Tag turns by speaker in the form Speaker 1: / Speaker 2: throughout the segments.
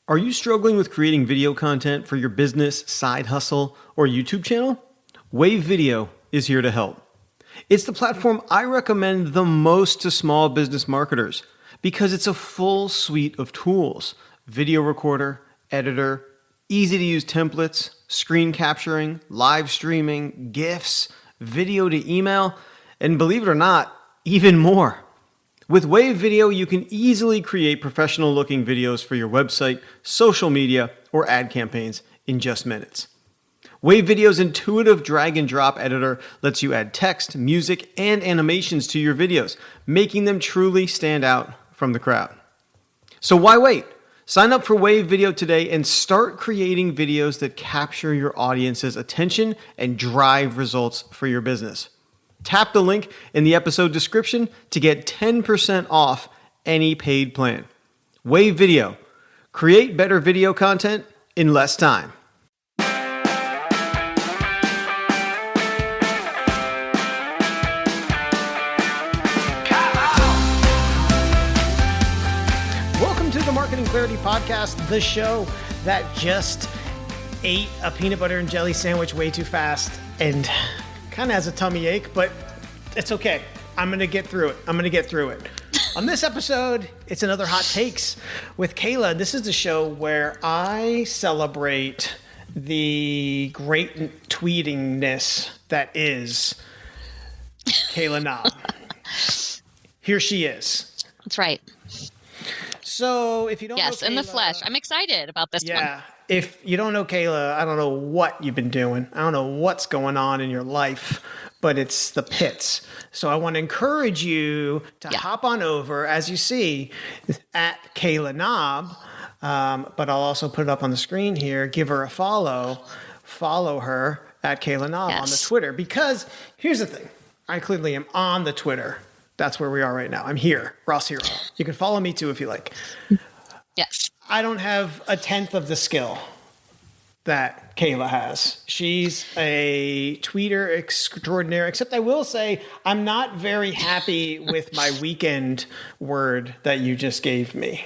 Speaker 1: Are you struggling with creating video content for your business, side hustle, or YouTube channel? Wave Video is here to help. It's the platform I recommend the most to small business marketers because it's a full suite of tools: video recorder, editor, easy to use templates, screen capturing, live streaming, GIFs, video to email, and believe it or not, even more. With Wave Video, you can easily create professional-looking videos for your website, social media, or ad campaigns in just minutes. Wave Video's intuitive drag-and-drop editor lets you add text, music, and animations to your videos, making them truly stand out from the crowd. So why wait? Sign up for Wave Video today and start creating videos that capture your audience's attention and drive results for your business. Tap the link in the episode description to get 10% off any paid plan. Wave Video. Create better video content in less time. Welcome to the Marketing Clarity Podcast, the show that just ate a peanut butter and jelly sandwich way too fast and kind of has a tummy ache, but it's okay. I'm going to get through it. On this episode, it's another Hot Takes with Kayla. This is the show where I celebrate the great tweetingness that is Kayla Naab. Here she is.
Speaker 2: That's right.
Speaker 1: So if you don't know
Speaker 2: Yes, in the flesh. I'm excited about this one.
Speaker 1: Yeah. If you don't know Kayla, I don't know what you've been doing. I don't know what's going on in your life, but it's the pits. So I want to encourage you to hop on over, as you see, at Kayla Naab. But I'll also put it up on the screen here. Give her a follow. Follow her at Kayla Naab on the Twitter. Because here's the thing. I clearly am on the Twitter. That's where we are right now. I'm here. Ross Hero. You can follow me too if you like.
Speaker 2: Yes.
Speaker 1: I don't have a tenth of the skill that Kayla has. She's a tweeter extraordinaire, except I will say I'm not very happy with my weekend word that you just gave me.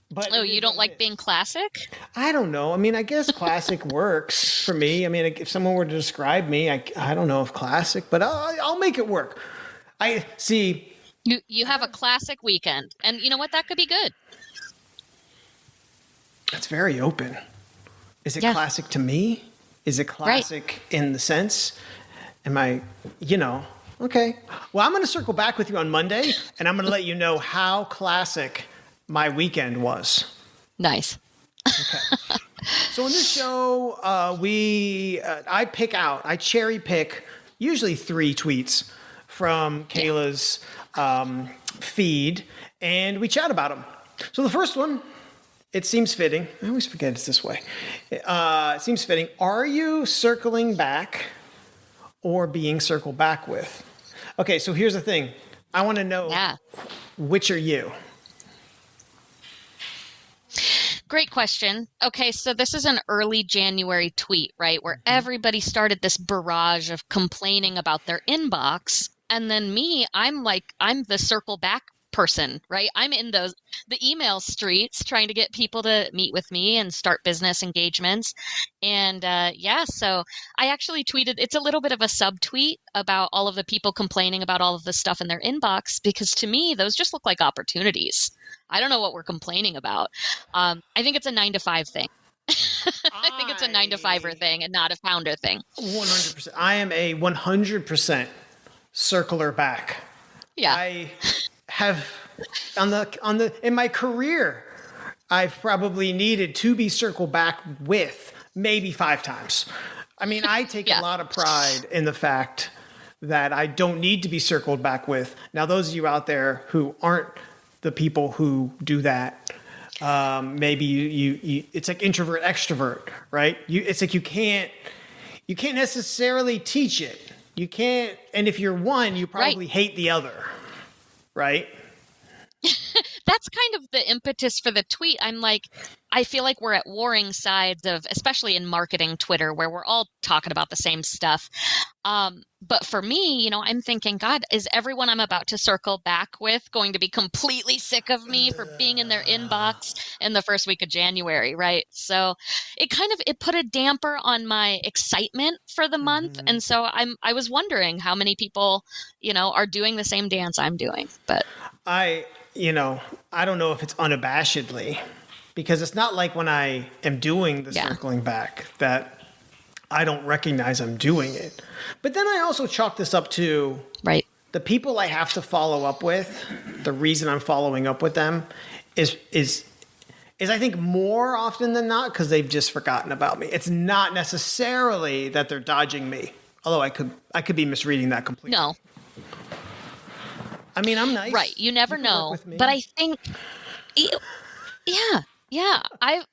Speaker 1: But
Speaker 2: you don't like being classic?
Speaker 1: I don't know. I mean, I guess classic works for me. I mean, if someone were to describe me, I don't know if classic, but I'll make it work. I see.
Speaker 2: You have a classic weekend, and you know what? That could be good.
Speaker 1: It's very open. Is it classic to me? Is it classic in the sense? Am I, okay. Well, I'm going to circle back with you on Monday, and I'm going to let you know how classic my weekend was.
Speaker 2: Nice.
Speaker 1: Okay. So in this show, I cherry pick usually 3 tweets from Kayla's feed, and we chat about them. So the first one, it seems fitting. I always forget it's this way. It seems fitting. Are you circling back or being circled back with? Okay, so here's the thing. I want to know which are you?
Speaker 2: Great question. Okay, so this is an early January tweet, right, where everybody started this barrage of complaining about their inbox. And then me, I'm the circle back person, right? I'm in the email streets trying to get people to meet with me and start business engagements. And so I actually tweeted, it's a little bit of a subtweet about all of the people complaining about all of the stuff in their inbox, because to me, those just look like opportunities. I don't know what we're complaining about. I think it's a 9-to-5 thing. I think it's a 9-to-5er thing and not a founder thing.
Speaker 1: 100%. I am a 100% circler back.
Speaker 2: Yeah.
Speaker 1: I have in my career, I've probably needed to be circled back with maybe 5 times. I mean, I take a lot of pride in the fact that I don't need to be circled back with. Now, those of you out there who aren't the people who do that, maybe you it's like introvert, extrovert, right? It's like you can't necessarily teach it. You can't, and if you're one, you probably hate the other, right?
Speaker 2: that's kind of the impetus for the tweet. I'm like, I feel like we're at warring sides of, especially in marketing Twitter, where we're all talking about the same stuff. But for me, I'm thinking, God, is everyone I'm about to circle back with going to be completely sick of me for being in their inbox in the first week of January, right? So it put a damper on my excitement for the month. And so I was wondering how many people, are doing the same dance I'm doing. But
Speaker 1: I don't know if it's unabashedly, because it's not like when I am doing the circling back that I don't recognize I'm doing it. But then I also chalk this up to the people I have to follow up with. The reason I'm following up with them is I think more often than not because they've just forgotten about me. It's not necessarily that they're dodging me, although I could be misreading that completely.
Speaker 2: No.
Speaker 1: I mean, I'm nice.
Speaker 2: Right. You never know. But I think, yeah.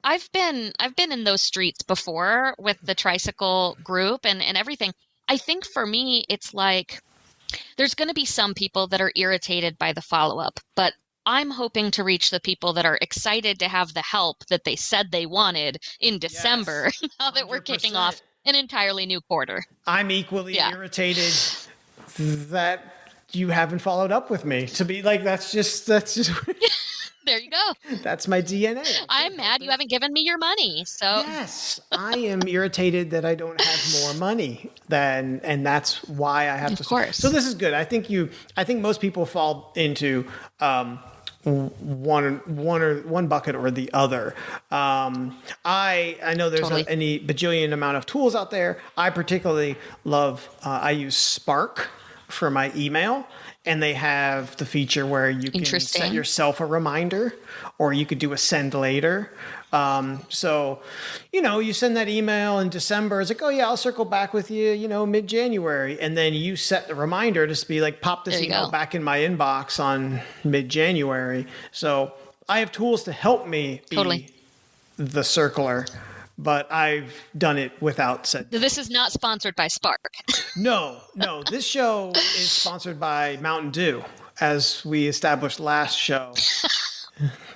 Speaker 2: I've been in those streets before with the tricycle group and everything. I think for me, it's like there's going to be some people that are irritated by the follow-up, but I'm hoping to reach the people that are excited to have the help that they said they wanted in December, now that we're kicking off an entirely new quarter.
Speaker 1: I'm equally irritated that you haven't followed up with me. To be like, that's just
Speaker 2: there you go.
Speaker 1: That's my DNA.
Speaker 2: I'm mad you haven't given me your money. So
Speaker 1: yes, I am irritated that I don't have more money and that's why I have to. Of
Speaker 2: course.
Speaker 1: So this is good. I think most people fall into one bucket or the other. I know there's any bajillion amount of tools out there. I particularly love. I use Spark for my email, and they have the feature where you can set yourself a reminder, or you could do a send later. So, you send that email in December. It's like, oh yeah, I'll circle back with you, mid-January. And then you set the reminder to be like, pop this email back in my inbox on mid-January. So I have tools to help me be the circler. But I've done it without said.
Speaker 2: This is not sponsored by Spark.
Speaker 1: No. This show is sponsored by Mountain Dew, as we established last show.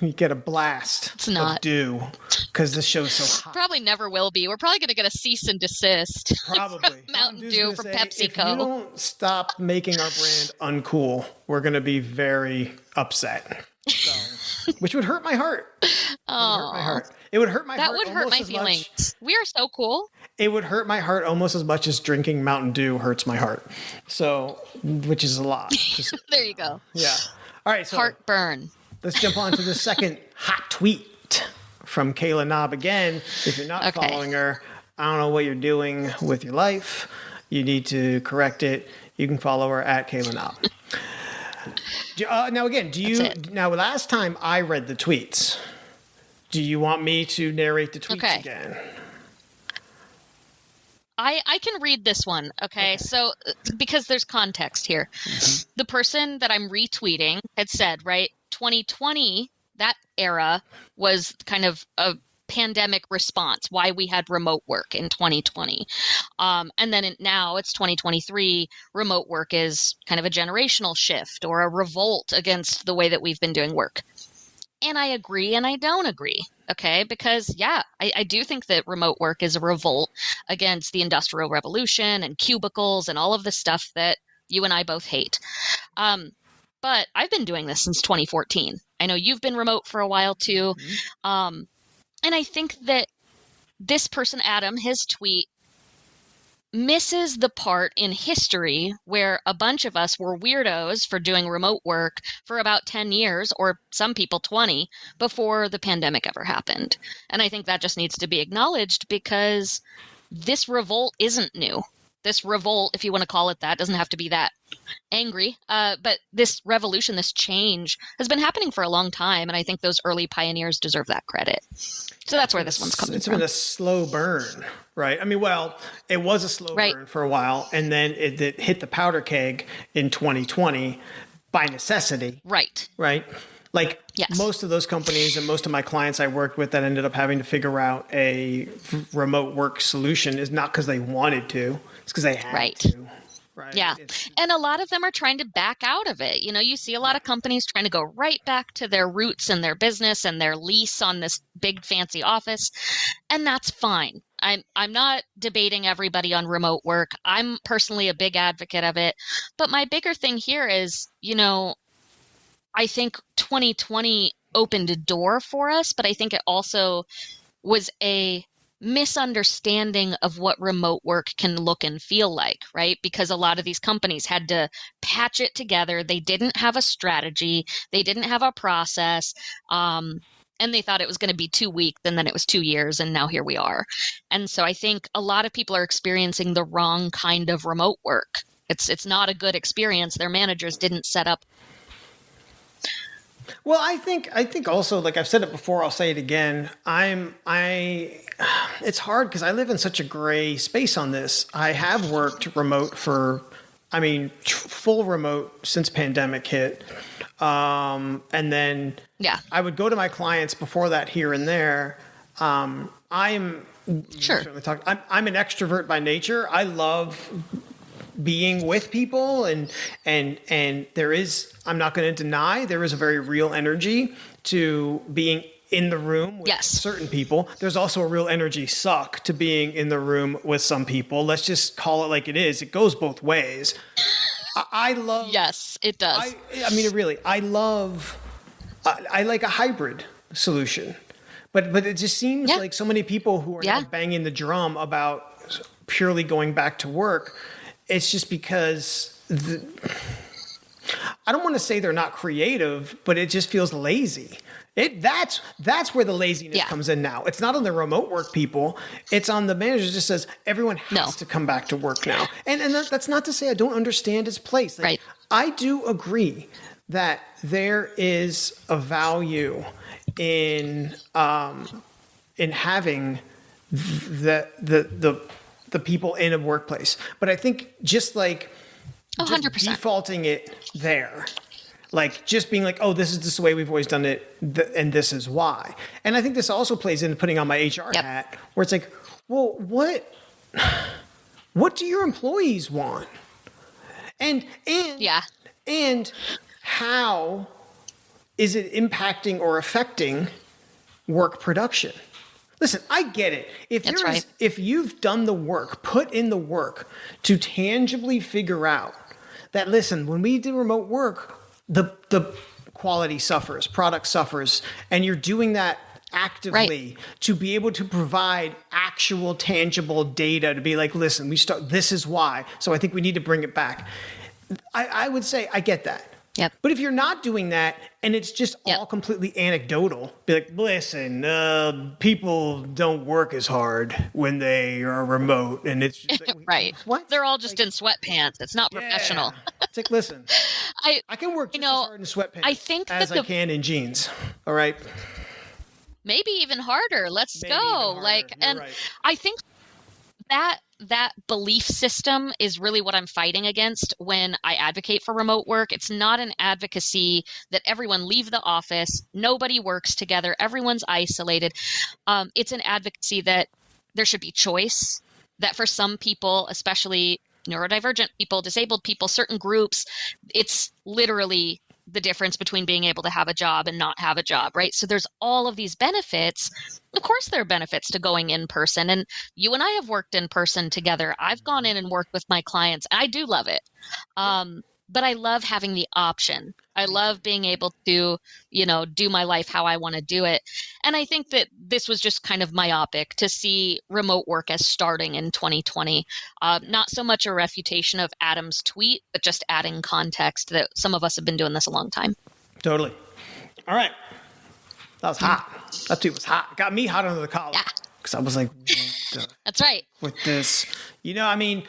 Speaker 1: You get a blast of dew because this show is so hot.
Speaker 2: Probably never will be. We're probably going to get a cease and desist.
Speaker 1: Probably.
Speaker 2: Mountain Dew from PepsiCo.
Speaker 1: If you don't stop making our brand uncool, we're going to be very upset. So, which would hurt my heart. It would hurt my heart.
Speaker 2: That would hurt my feelings. We are so cool.
Speaker 1: It would hurt my heart almost as much as drinking Mountain Dew hurts my heart. So, which is a lot.
Speaker 2: There you go.
Speaker 1: Yeah. All right. So
Speaker 2: heartburn.
Speaker 1: Let's jump on to the second hot tweet from Kayla Naab again. If you're not following her, I don't know what you're doing with your life. You need to correct it. You can follow her at Kayla Naab. Now, again, last time I read the tweets, do you want me to narrate the tweets again?
Speaker 2: I can read this one, okay? So, because there's context here. Mm-hmm. The person that I'm retweeting had said, right, 2020, that era was kind of a pandemic response, why we had remote work in 2020. And then now it's 2023, remote work is kind of a generational shift or a revolt against the way that we've been doing work. And I agree and I don't agree, okay? Because, I do think that remote work is a revolt against the Industrial Revolution and cubicles and all of the stuff that you and I both hate. But I've been doing this since 2014. I know you've been remote for a while too. Mm-hmm. And I think that this person, Adam, his tweet misses the part in history where a bunch of us were weirdos for doing remote work for about 10 years, or some people 20, before the pandemic ever happened. And I think that just needs to be acknowledged because this revolt isn't new. This revolt, if you want to call it that, doesn't have to be that angry. But this revolution, this change has been happening for a long time. And I think those early pioneers deserve that credit. So that's where this one's coming from.
Speaker 1: It's been a slow burn, right? I mean, well, it was a slow burn for a while. And then it hit the powder keg in 2020 by necessity.
Speaker 2: Right.
Speaker 1: Right. Like most of those companies and most of my clients I worked with that ended up having to figure out a remote work solution is not because they wanted to. It's because they had to. right?
Speaker 2: Yeah. And a lot of them are trying to back out of it. You see a lot of companies trying to go right back to their roots and their business and their lease on this big fancy office. And that's fine. I'm not debating everybody on remote work. I'm personally a big advocate of it. But my bigger thing here is, I think 2020 opened a door for us, but I think it also was a misunderstanding of what remote work can look and feel like, right? Because a lot of these companies had to patch it together. They didn't have a strategy. They didn't have a process. And they thought it was going to be 2 weeks, and then it was 2 years, and now here we are. And so I think a lot of people are experiencing the wrong kind of remote work. It's not a good experience. Their managers didn't set up.
Speaker 1: Well, I think also, like I've said it before, I'll say it again. It's hard because I live in such a gray space on this. I have worked remote full remote since pandemic hit. And then I would go to my clients before that here and there. I'm an extrovert by nature. I love being with people and I'm not going to deny there is a very real energy to being in the room with certain people. There's also a real energy suck to being in the room with some people. Let's just call it like it is. It goes both ways. I love.
Speaker 2: Yes, it does.
Speaker 1: I like a hybrid solution, but it just seems like so many people who are now banging the drum about purely going back to work. It's just because I don't want to say they're not creative, but it just feels lazy. That's where the laziness comes in now. It's not on the remote work people. It's on the managers. It just says everyone has to come back to work now. And that's not to say I don't understand its place. Like,
Speaker 2: right.
Speaker 1: I do agree that there is a value in having the people in a workplace. But I think just like
Speaker 2: 100%.
Speaker 1: Defaulting it there, like just being like, oh, this is just the way we've always done it, and this is why. And I think this also plays into putting on my HR hat, where it's like, well, what do your employees want? And how is it impacting or affecting work production? Listen, I get it. If you've done the work, put in the work to tangibly figure out that, listen, when we do remote work, the quality suffers, product suffers, and you're doing that actively to be able to provide actual tangible data to be like, listen, this is why. So I think we need to bring it back. I would say I get that.
Speaker 2: Yep.
Speaker 1: But if you're not doing that and it's just all completely anecdotal, be like, listen, people don't work as hard when they are remote, and it's just like,
Speaker 2: right.
Speaker 1: What?
Speaker 2: They're all just in sweatpants. It's not professional.
Speaker 1: It's like, listen, I can work just as hard in sweatpants
Speaker 2: I think
Speaker 1: as I can in jeans. All right.
Speaker 2: Maybe even harder. Let's go. I think that belief system is really what I'm fighting against when I advocate for remote work. It's not an advocacy that everyone leave the office, nobody works together, everyone's isolated. It's an advocacy that there should be choice, that for some people, especially neurodivergent people, disabled people, certain groups, it's literally the difference between being able to have a job and not have a job, right? So there's all of these benefits. Of course, there are benefits to going in person. And you and I have worked in person together. I've gone in and worked with my clients. I do love it. But I love having the option. I love being able to, do my life how I want to do it. And I think that this was just kind of myopic to see remote work as starting in 2020. Not so much a refutation of Adam's tweet, but just adding context that some of us have been doing this a long time.
Speaker 1: Totally. All right. That was hot. That tweet was hot. Got me hot under the collar.
Speaker 2: Yeah.
Speaker 1: Because I was like,
Speaker 2: that's right.
Speaker 1: With this, listen,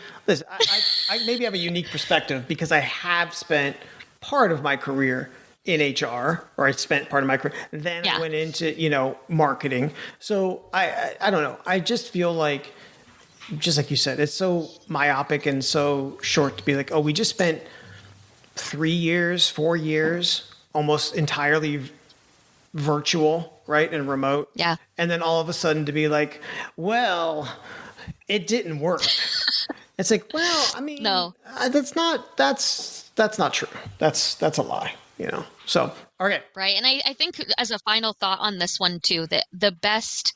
Speaker 1: I maybe have a unique perspective because I have spent part of my career in HR, or I spent part of my career. Then I went into, marketing. So I don't know. I just feel like, just like you said, it's so myopic and so short to be like, oh, we just spent 3 years, 4 years, almost entirely virtual, right? And remote.
Speaker 2: Yeah.
Speaker 1: And then all of a sudden to be like, well, it didn't work. It's like, well, I mean,
Speaker 2: No.
Speaker 1: that's not true. That's a lie, So, okay.
Speaker 2: Right. And I think as a final thought on this one too, that the best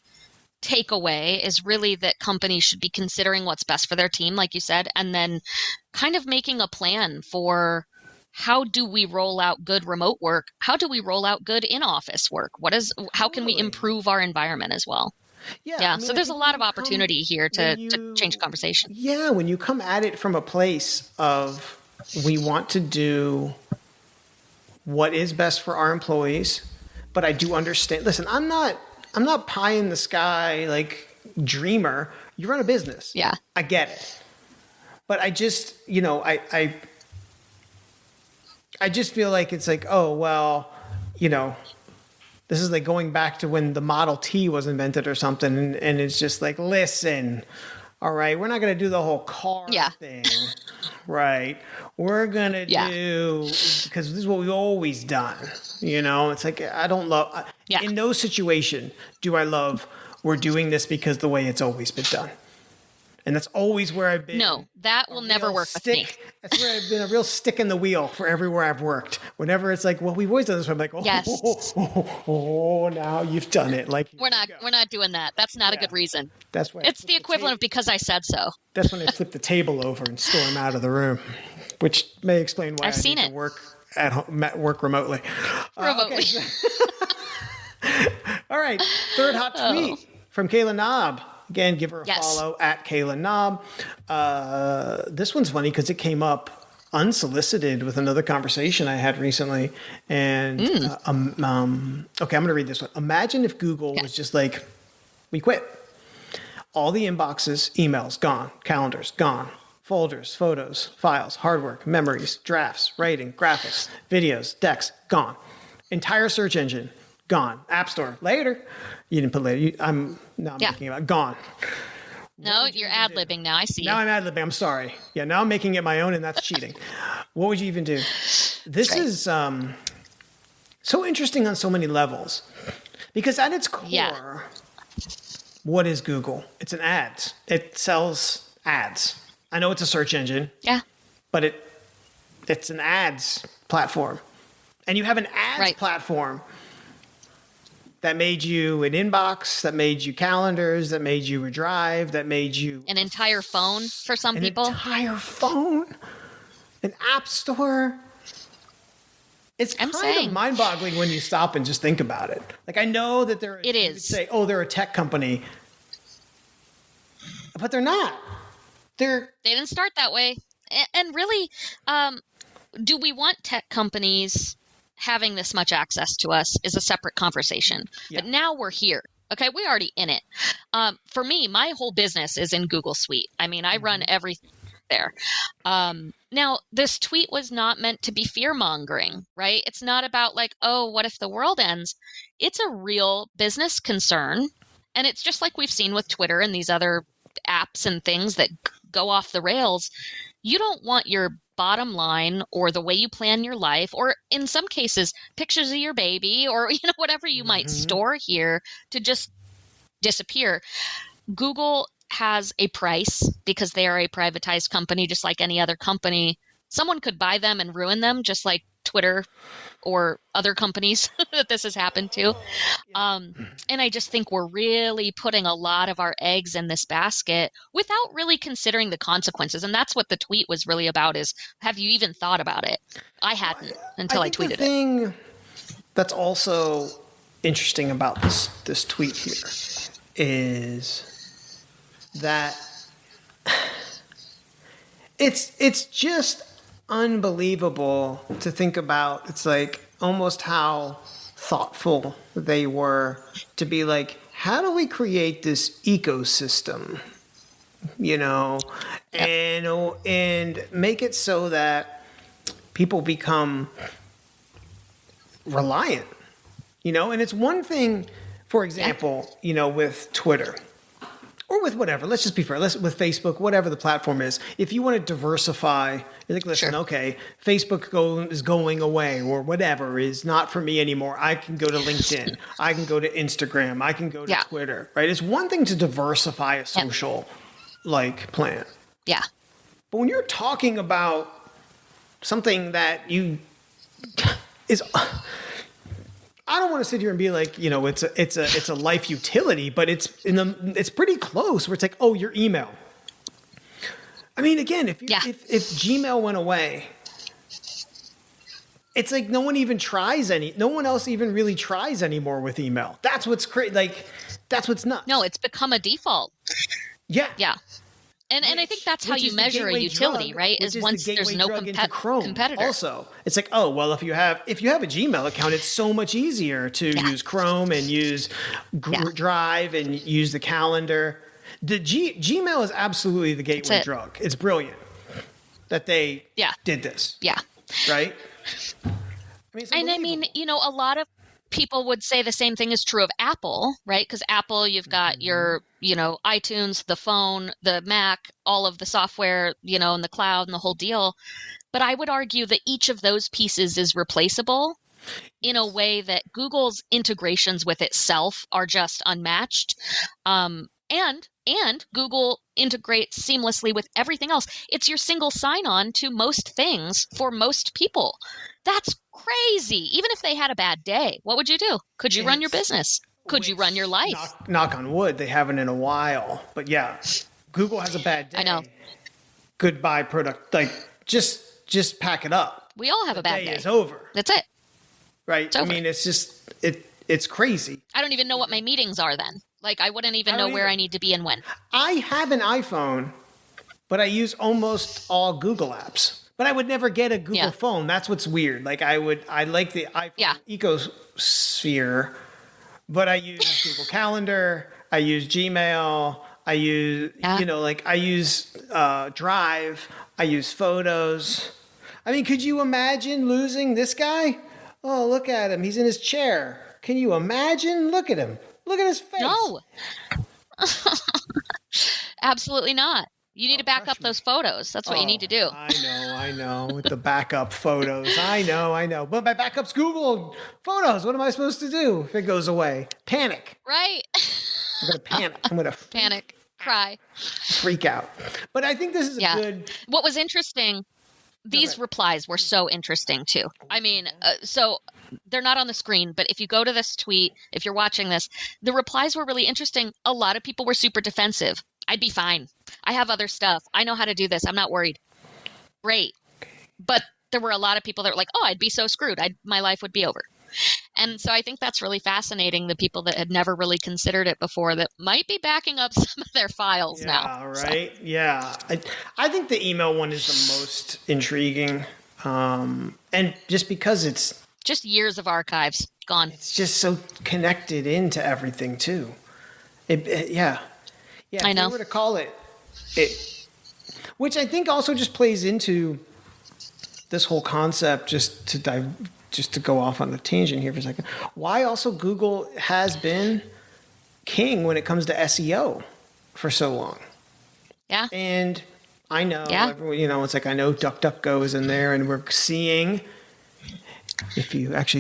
Speaker 2: takeaway is really that companies should be considering what's best for their team, like you said, and then kind of making a plan for how do we roll out good remote work? How do we roll out good in-office work? How can we
Speaker 1: Totally.
Speaker 2: improve our environment as well? Yeah.
Speaker 1: I mean,
Speaker 2: So
Speaker 1: I
Speaker 2: there's a
Speaker 1: think
Speaker 2: lot
Speaker 1: when
Speaker 2: of opportunity here to change the
Speaker 1: you
Speaker 2: conversation.
Speaker 1: Yeah, when you come at it from a place of we want to do what is best for our employees, but I do understand. Listen, I'm not pie in the sky like dreamer. You run a business.
Speaker 2: Yeah.
Speaker 1: I get it. But I just, I just feel like it's like, oh, well, this is like going back to when the Model T was invented or something. And it's just like, listen, all right, we're not going to do the whole car thing. Right. We're going to do, because this is what we've always done. It's like, I don't love, in no situation do I love, we're doing this because the way it's always been done. And that's always where I've been.
Speaker 2: No, that will never work with me.
Speaker 1: That's where I've been a real stick in the wheel for everywhere I've worked. Whenever it's like, well, we've always done this. I'm like, now you've done it. Like
Speaker 2: we're not doing that. That's not a good reason.
Speaker 1: That's why
Speaker 2: it's the equivalent of because I said so.
Speaker 1: That's when I flip the table over and storm out of the room, which may explain why
Speaker 2: I've seen it.
Speaker 1: To work at home, work remotely.
Speaker 2: Remotely.
Speaker 1: Okay. All right. Third hot tweet from Kayla Naab. Again, give her a follow at Kayla Naab. This one's funny because it came up unsolicited with another conversation I had recently. And, okay, I'm going to read this one. Imagine if Google was just like, we quit. All the inboxes, emails, gone. Calendars, gone. Folders, photos, files, hard work, memories, drafts, writing, graphics, videos, decks, gone. Entire search engine, gone. App Store, later. You didn't put later. I'm making it gone.
Speaker 2: No, you're ad-libbing now. I see.
Speaker 1: Now I'm ad-libbing. I'm sorry. Yeah, now I'm making it my own, and that's cheating. What would you even do? This is so interesting on so many levels. Because at its core, what is Google? It's an ads. It sells ads. I know it's a search engine.
Speaker 2: Yeah.
Speaker 1: But it's an ads platform. And you have an ads platform that made you an inbox, that made you calendars, that made you a drive, that made you
Speaker 2: an entire phone for some people.
Speaker 1: An entire phone, an app store. It's kind of mind-boggling when you stop and just think about it. Like I know that
Speaker 2: it is.
Speaker 1: You say, oh, they're a tech company, but they're not. They
Speaker 2: didn't start that way. And really, do we want tech companies having this much access to us is a separate conversation. Yeah. But now we're here. Okay, we're already in it. For me, my whole business is in Google Suite. I mean, I run everything there. Now, this tweet was not meant to be fear-mongering, right? It's not about like, oh, what if the world ends? It's a real business concern. And it's just like we've seen with Twitter and these other apps and things that go off the rails. You don't want your bottom line or the way you plan your life, or in some cases, pictures of your baby or whatever you might store here to just disappear. Google has a price because they are a privatized company, just like any other company. Someone could buy them and ruin them, just like Twitter or other companies that this has happened to. And I just think we're really putting a lot of our eggs in this basket without really considering the consequences. And that's what the tweet was really about is, have you even thought about it? I hadn't until I tweeted it.
Speaker 1: The thing that's also interesting about this tweet here is that it's just unbelievable to think about. It's like almost how thoughtful they were to be like, how do we create this ecosystem, and make it so that people become reliant, and it's one thing, for example, with Twitter. Or with whatever, let's just be fair. With Facebook, whatever the platform is, if you want to diversify, you're like, listen, okay, Facebook is going away or whatever is not for me anymore. I can go to LinkedIn. I can go to Instagram. I can go to Twitter, right? It's one thing to diversify a social plan.
Speaker 2: Yeah.
Speaker 1: But when you're talking about something that is, I don't want to sit here and be like, it's a life utility, but it's pretty close where it's like, oh, your email. I mean, again, if Gmail went away, it's like no one else even really tries anymore with email. That's what's crazy. Like, that's what's nuts.
Speaker 2: No, it's become a default.
Speaker 1: Yeah.
Speaker 2: Yeah. And I think that's how you measure a utility, right? Is once there's no competitor.
Speaker 1: Also, it's like, oh, well, if you have a Gmail account, it's so much easier to use Chrome and use Drive and use the calendar. The Gmail is absolutely the gateway drug. It's brilliant that they did this. Yeah. Right?
Speaker 2: I mean, a lot of people would say the same thing is true of Apple, right? Because Apple, you've got your, iTunes, the phone, the Mac, all of the software, in the cloud and the whole deal. But I would argue that each of those pieces is replaceable in a way that Google's integrations with itself are just unmatched. And Google integrates seamlessly with everything else. It's your single sign-on to most things for most people. That's crazy. Even if they had a bad day, what would you do? Could you run your business? Could you run your life?
Speaker 1: Knock on wood, they haven't in a while. But yeah, Google has a bad day.
Speaker 2: I know.
Speaker 1: Goodbye product. Like, just pack it up.
Speaker 2: We all have a bad day.
Speaker 1: It's over.
Speaker 2: That's it.
Speaker 1: Right? I mean, it's just, it's crazy.
Speaker 2: I don't even know what my meetings are then. Like, I wouldn't even know where I need to be and when.
Speaker 1: I have an iPhone, but I use almost all Google apps. But I would never get a Google phone. That's what's weird. Like, I like the iPhone ecosphere, but I use Google Calendar. I use Gmail. I use, I use Drive. I use Photos. I mean, could you imagine losing this guy? Oh, look at him. He's in his chair. Can you imagine? Look at him. Look at his face.
Speaker 2: No. Absolutely not. You need to back up those photos. That's what you need to do.
Speaker 1: I know. With the backup photos. I know. But my backup's Google Photos. What am I supposed to do if it goes away? Panic.
Speaker 2: Right.
Speaker 1: I'm going to panic. I'm going to
Speaker 2: panic. Cry.
Speaker 1: Freak out. But I think this is a good...
Speaker 2: What was interesting... These replies were so interesting, too. I mean, so they're not on the screen, but if you go to this tweet, if you're watching this, the replies were really interesting. A lot of people were super defensive. I'd be fine. I have other stuff. I know how to do this. I'm not worried. Great. But there were a lot of people that were like, oh, I'd be so screwed. My life would be over. And so I think that's really fascinating. The people that had never really considered it before that might be backing up some of their files now.
Speaker 1: Right. So. Yeah. I think the email one is the most intriguing. And just because it's
Speaker 2: just years of archives gone.
Speaker 1: It's just so connected into everything too. Yeah.
Speaker 2: I know.
Speaker 1: If we were to call it, which I think also just plays into this whole concept, just to go off on a tangent here for a second, why also Google has been king when it comes to SEO for so long.
Speaker 2: Yeah.
Speaker 1: And I know, everyone, it's like, I know DuckDuckGo is in there, and we're seeing,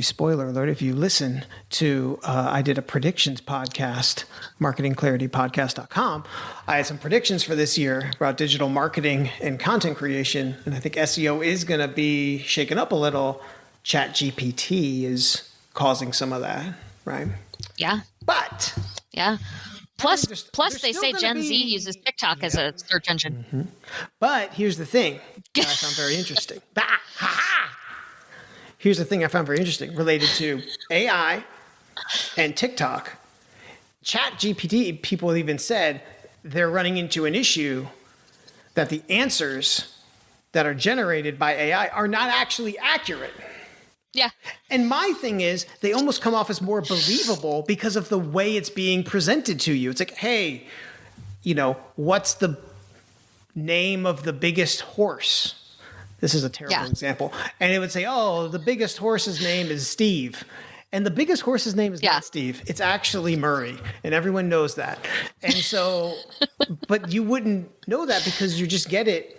Speaker 1: spoiler alert, if you listen to, I did a predictions podcast, marketingclaritypodcast.com. I had some predictions for this year about digital marketing and content creation. And I think SEO is going to be shaken up a little. ChatGPT is causing some of that, right?
Speaker 2: Yeah.
Speaker 1: But
Speaker 2: plus they say Gen Z uses TikTok as a search engine.
Speaker 1: Mm-hmm. But here's the thing that I found very interesting. Here's the thing I found very interesting related to AI and TikTok. ChatGPT, people even said they're running into an issue that the answers that are generated by AI are not actually accurate.
Speaker 2: Yeah.
Speaker 1: And my thing is, they almost come off as more believable because of the way it's being presented to you. It's like, hey, what's the name of the biggest horse? This is a terrible example. And it would say, oh, the biggest horse's name is Steve. And the biggest horse's name is not Steve. It's actually Murray. And everyone knows that. And so, but you wouldn't know that because you just get it.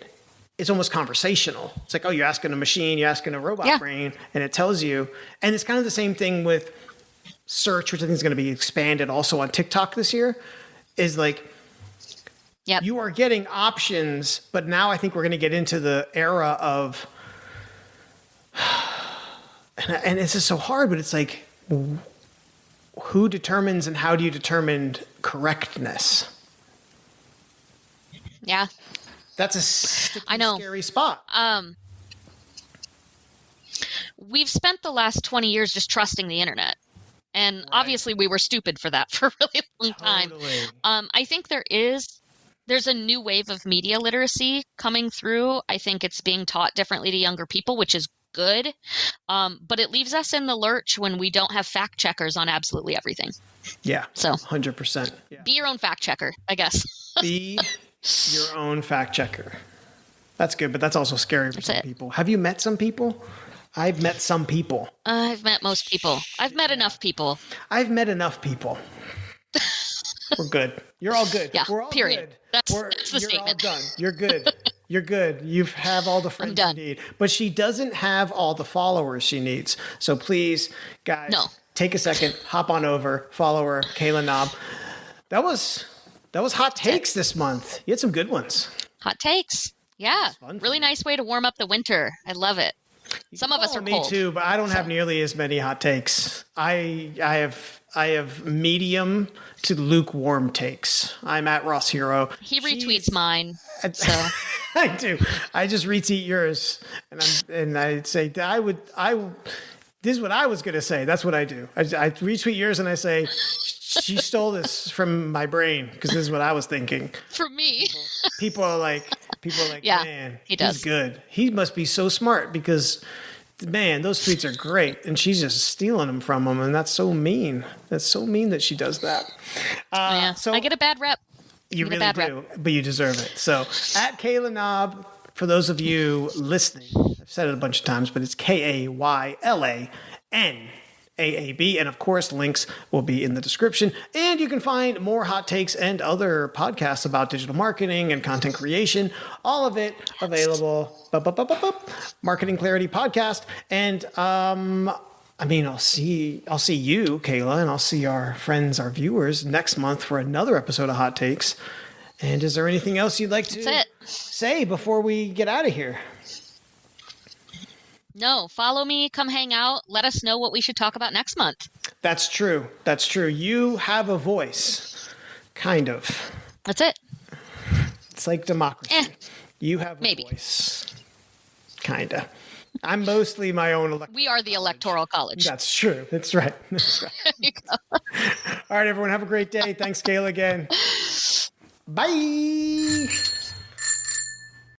Speaker 1: It's almost conversational. It's like, oh, you're asking a machine, you're asking a robot brain, and it tells you. And it's kind of the same thing with search, which I think is going to be expanded also on TikTok this year, is like,
Speaker 2: Yep.
Speaker 1: You are getting options, but now I think we're going to get into the era of, and this is so hard, but it's like, who determines and how do you determine correctness?
Speaker 2: Yeah.
Speaker 1: That's a sticky,
Speaker 2: I know.
Speaker 1: scary spot.
Speaker 2: We've spent the last 20 years just trusting the internet. And obviously we were stupid for that for a really long time. I think there's a new wave of media literacy coming through. I think it's being taught differently to younger people, which is good. But it leaves us in the lurch when we don't have fact checkers on absolutely everything.
Speaker 1: Yeah.
Speaker 2: So
Speaker 1: 100%. Yeah.
Speaker 2: Be your own fact checker, I guess.
Speaker 1: Be your own fact checker. That's good, but that's also scary for some people. Have you met some people? I've met some people.
Speaker 2: I've met most people. I've met enough people.
Speaker 1: I've met enough people. We're good. You're all good.
Speaker 2: Yeah,
Speaker 1: We're all
Speaker 2: period.
Speaker 1: good.
Speaker 2: That's the
Speaker 1: you're
Speaker 2: statement.
Speaker 1: All done. You're good. You're good. You have all the friends you need. But she doesn't have all the followers she needs. So please, guys, take a second, hop on over, follow her, Kayla Naab. That was hot takes this month. You had some good ones.
Speaker 2: Hot takes. Yeah. Really nice way to warm up the winter. I love it. Some of us are cold.
Speaker 1: Me too, but I don't have nearly as many hot takes. I have medium to lukewarm takes. I'm at Ross Hero.
Speaker 2: He retweets mine. So
Speaker 1: I do. I just retweet yours, and I say this is what I was going to say. That's what I do. I retweet yours and I say, she stole this from my brain because this is what I was thinking.
Speaker 2: From me.
Speaker 1: People are like,
Speaker 2: yeah,
Speaker 1: man,
Speaker 2: he's
Speaker 1: good. He must be so smart because, man, those tweets are great. And she's just stealing them from him. And that's so mean. That's so mean that she does that.
Speaker 2: Yeah. So I get a bad rep.
Speaker 1: You really do, but you deserve it. So at Kayla Naab, for those of you listening, I've said it a bunch of times, but it's KaylaNaab. And of course, links will be in the description. And you can find more hot takes and other podcasts about digital marketing and content creation. All of it available. Marketing Clarity Podcast. And I'll see you, Kayla, and I'll see our friends, our viewers next month for another episode of Hot Takes. And is there anything else you'd like to say before we get out of here?
Speaker 2: No, follow me, come hang out. Let us know what we should talk about next month.
Speaker 1: That's true. That's true. You have a voice. Kind of.
Speaker 2: That's it.
Speaker 1: It's like democracy. You have a voice. Kind of. I'm mostly my own electoral
Speaker 2: We are the electoral college.
Speaker 1: That's true. That's right. That's right.
Speaker 2: There you go.
Speaker 1: All right, everyone. Have a great day. Thanks, Kayla, again. Bye.